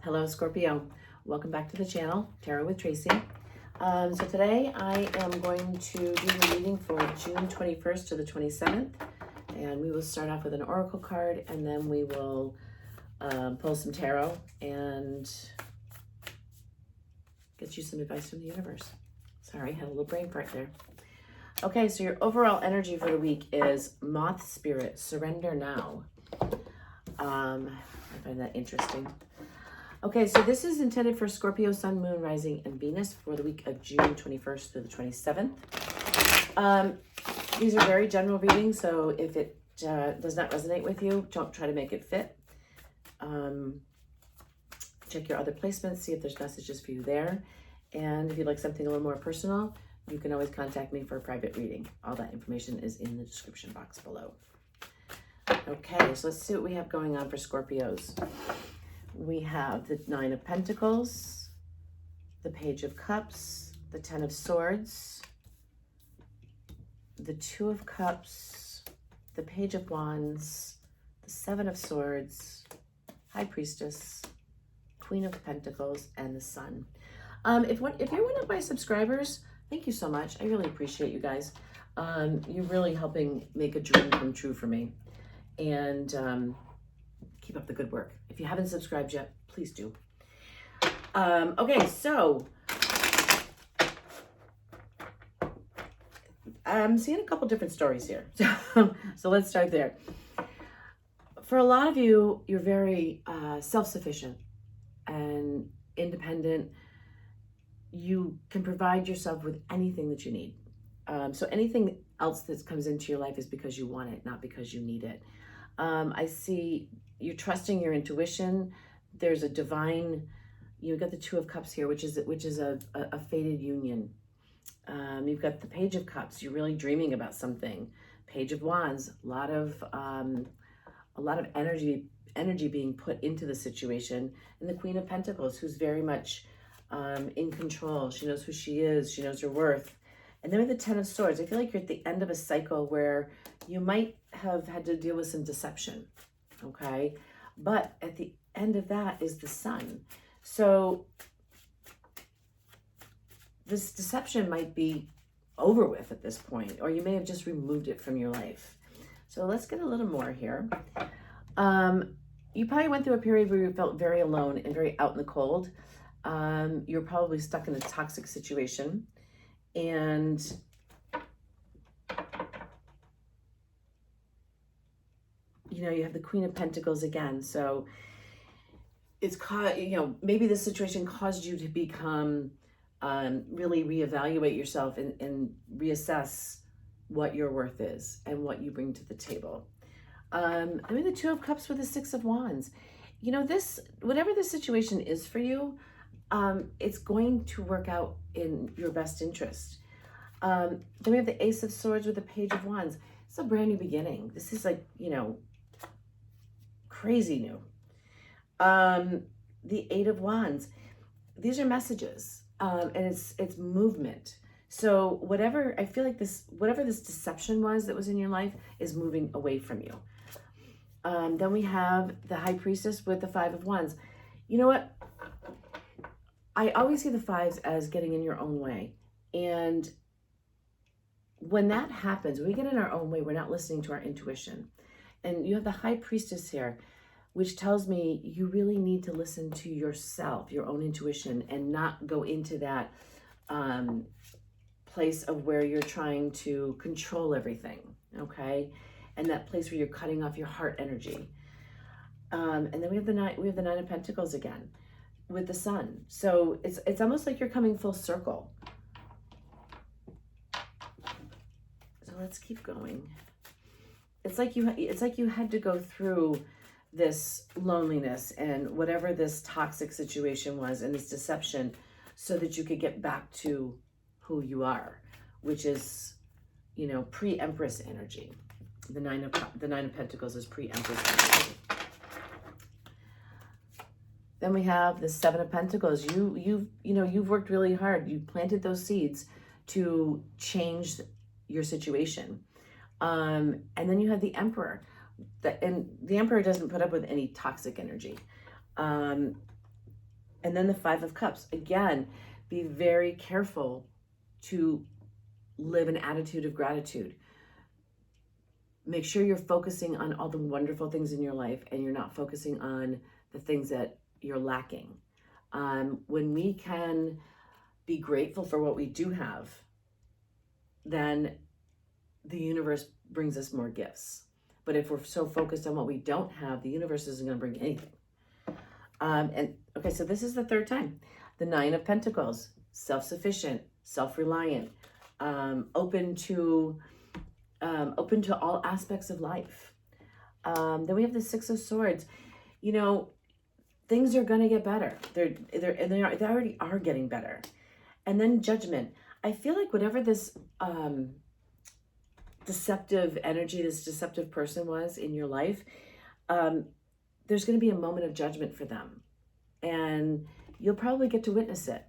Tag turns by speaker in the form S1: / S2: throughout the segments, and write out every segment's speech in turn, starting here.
S1: Hello, Scorpio. Welcome back to the channel, Tarot with Tracy. So today I am going to do the reading for June 21st to the 27th. And we will start off with an oracle card, and then we will pull some tarot and get you some advice from the universe. Sorry, had a little brain fart there. Okay, so your overall energy for the week is Moth Spirit, Surrender Now. I find that interesting. Okay, so this is intended for Scorpio, Sun, Moon, Rising, and Venus for the week of June 21st through the 27th. These are very general readings, so if it does not resonate with you, don't try to make it fit. Check your other placements, see if there's messages for you there. And if you'd like something a little more personal, you can always contact me for a private reading. All that information is in the description box below. Okay, so let's see what we have going on for Scorpios. We have the Nine of Pentacles, the Page of Cups, the Ten of Swords, the Two of Cups, the Page of Wands, the Seven of Swords, High Priestess, Queen of Pentacles, and the Sun. If you're one of my subscribers, thank you so much. I really appreciate you guys. You're really helping make a dream come true for me. And keep up the good work. If you haven't subscribed yet, please do. Okay, so I'm seeing a couple different stories here. So let's start there. For a lot of you, you're very self-sufficient and independent. You can provide yourself with anything that you need. So anything else that comes into your life is because you want it, not because you need it. I see you're trusting your intuition. There's a divine, you've got the Two of Cups here, which is a fated union. You've got the Page of Cups. You're really dreaming about something. Page of Wands, a lot of energy being put into the situation. And the Queen of Pentacles, who's very much in control. She knows who she is. She knows her worth. And then with the Ten of Swords, I feel like you're at the end of a cycle where you might have had to deal with some deception, okay? But at the end of that is the Sun. So this deception might be over with at this point, or you may have just removed it from your life. So let's get a little more here. You probably went through a period where you felt very alone and very out in the cold. You're probably stuck in a toxic situation. And you know, you have the Queen of Pentacles again. So it's maybe this situation caused you to become really reevaluate yourself and reassess what your worth is and what you bring to the table. I mean, the Two of Cups with the Six of Wands. You know, whatever the situation is for you, it's going to work out in your best interest. Then we have the Ace of Swords with the Page of Wands. It's a brand new beginning. This is like, you know, crazy new. The Eight of Wands. These are messages, and it's movement. So whatever this deception was that was in your life is moving away from you. Then we have the High Priestess with the Five of Wands. You know what? I always see the fives as getting in your own way. And when that happens, when we get in our own way, we're not listening to our intuition. And you have the High Priestess here, which tells me you really need to listen to yourself, your own intuition, and not go into that place of where you're trying to control everything, okay? And that place where you're cutting off your heart energy. And then we have the Nine of Pentacles again, with the Sun. So it's almost like you're coming full circle. So let's keep going. It's like you had to go through this loneliness and whatever this toxic situation was and this deception so that you could get back to who you are, which is, you know, pre-Empress energy. The Nine of Pentacles is pre-Empress energy. Then we have the Seven of Pentacles. You've worked really hard. You planted those seeds to change your situation. And then you have the Emperor. And the Emperor doesn't put up with any toxic energy. And then the Five of Cups. Again, be very careful to live an attitude of gratitude. Make sure you're focusing on all the wonderful things in your life and you're not focusing on the things that you're lacking. When we can be grateful for what we do have, then the universe brings us more gifts. But if we're so focused on what we don't have, the universe isn't going to bring anything. And okay, so this is the third time. The Nine of Pentacles, self-sufficient, self-reliant, open to all aspects of life. Then we have the Six of Swords. You know, things are going to get better. They already are getting better. And then Judgment. I feel like whatever this deceptive energy, this deceptive person was in your life, there's going to be a moment of judgment for them. And you'll probably get to witness it.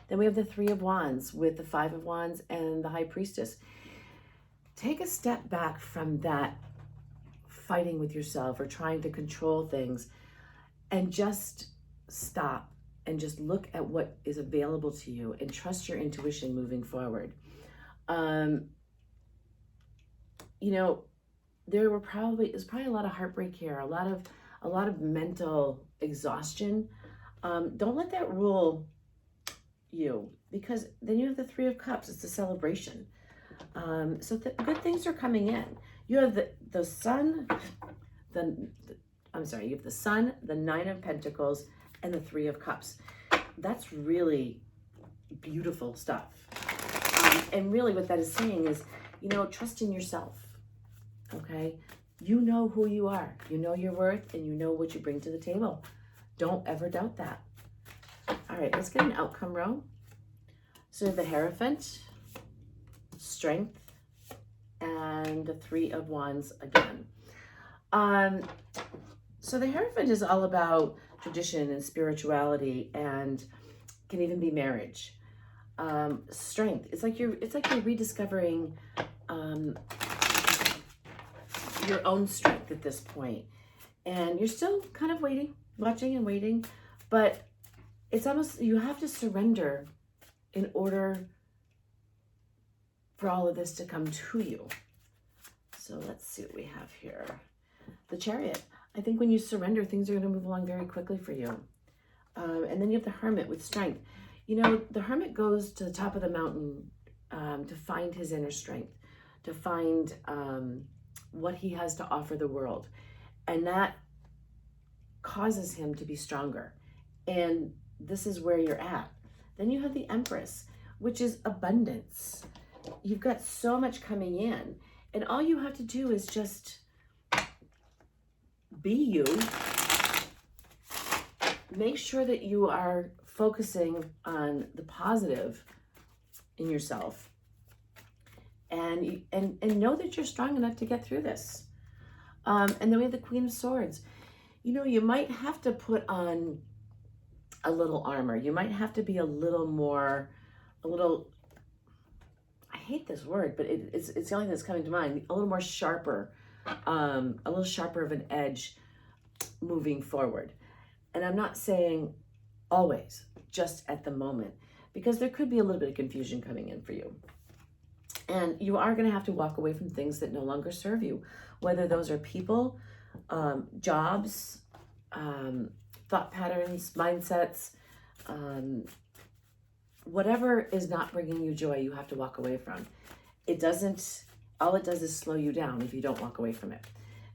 S1: Then we have the Three of Wands with the Five of Wands and the High Priestess. Take a step back from that fighting with yourself or trying to control things and just stop and just look at what is available to you and trust your intuition moving forward. You know, there's probably a lot of heartbreak here, a lot of mental exhaustion. Don't let that rule you, because then you have the Three of Cups. It's a celebration. So good things are coming in. You have the Sun, you have the Sun, the Nine of Pentacles, and the Three of Cups. That's really beautiful stuff. And really what that is saying is, you know, trust in yourself. Okay? You know who you are. You know your worth, and you know what you bring to the table. Don't ever doubt that. All right, let's get an outcome row. So the Hierophant, Strength, and the Three of Wands again. So the Hierophant is all about tradition and spirituality, and can even be marriage. Strength. It's like you're rediscovering your own strength at this point, and you're still kind of watching and waiting, but it's almost, you have to surrender in order for all of this to come to you. So let's see what we have here. The Chariot. I think when you surrender, things are going to move along very quickly for you. And then you have the Hermit with Strength. You know, the Hermit goes to the top of the mountain to find his inner strength, to find what he has to offer the world. And that causes him to be stronger. And this is where you're at. Then you have the Empress, which is abundance. You've got so much coming in, and all you have to do is just be you. Make sure that you are focusing on the positive in yourself, and know that you're strong enough to get through this. And then we have the Queen of Swords. You know, you might have to put on a little armor. You might have to be a little, I hate this word, but it's the only thing that's coming to mind, a little sharper of an edge moving forward. And I'm not saying always, just at the moment, because there could be a little bit of confusion coming in for you. And you are going to have to walk away from things that no longer serve you, whether those are people, jobs, thought patterns, mindsets, whatever is not bringing you joy, you have to walk away from. All it does is slow you down if you don't walk away from it.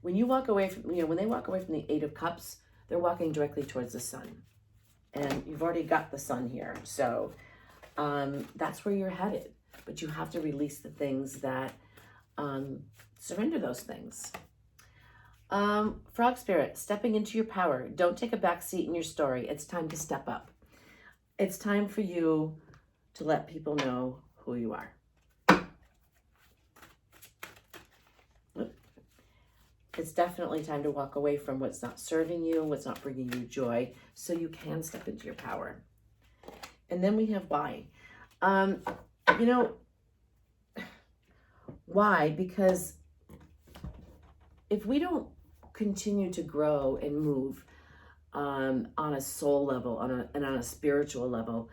S1: When you walk away from, when they walk away from the Eight of Cups, they're walking directly towards the sun. And you've already got the sun here. So that's where you're headed. But you have to release the things that, surrender those things. Frog Spirit, stepping into your power. Don't take a back seat in your story. It's time to step up. It's time for you to let people know who you are. It's definitely time to walk away from what's not serving you, what's not bringing you joy, so you can step into your power. And then we have why. Why? Because if we don't continue to grow and move, on a soul level, and on a spiritual level,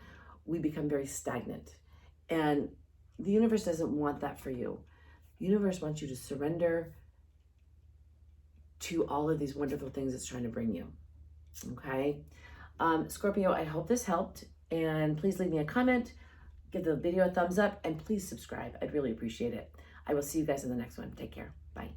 S1: we become very stagnant. And the universe doesn't want that for you. The universe wants you to surrender to all of these wonderful things it's trying to bring you. Okay? Scorpio, I hope this helped. And please leave me a comment, give the video a thumbs up, and please subscribe. I'd really appreciate it. I will see you guys in the next one. Take care. Bye.